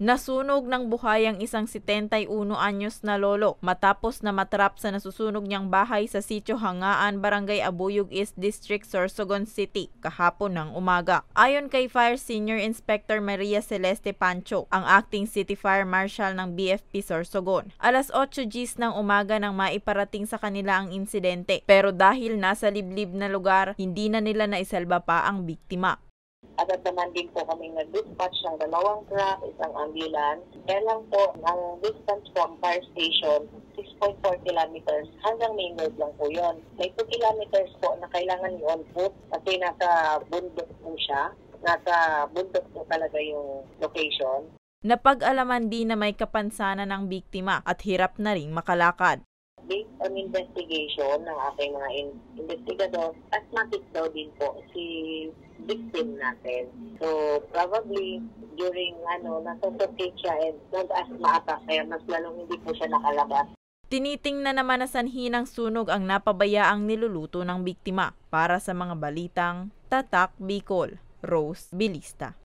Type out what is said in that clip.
Nasunog ng buhay ang isang 71 anyos na lolo matapos na matrap sa nasusunog niyang bahay sa Sitio Hangaan, Barangay Abuyog East District, Sorsogon City kahapon ng umaga. Ayon kay Fire Senior Inspector Maria Celeste Pancho, ang Acting City Fire Marshal ng BFP Sorsogon, alas 8 Gs ng umaga nang maiparating sa kanila ang insidente, pero dahil nasa liblib na lugar, hindi na nila naisalba pa ang biktima. Agad naman din po kami nag-dispatch ng 2 truck, isang ambulance. Kaya lang po, ang distance from fire station, 6.4 kilometers hanggang main road lang po yun. May 2 kilometers po na kailangan i-on foot kasi nasa bundok po siya. Nasa bundok po talaga yung location. Napag-alaman din na may kapansanan ng biktima at hirap na ring makalakad. Based on investigation ng ating mga investigador, asthmatic daw din po si victim natin. So, probably, during nasusuffocate siya and nag-asthma attack, kaya mas lalong hindi po siya nakalabas. Tinitingnan naman na sanhi ng sunog ang napabayaang niluluto ng biktima. Para sa mga balitang Tatak Bicol, Rose Bilista.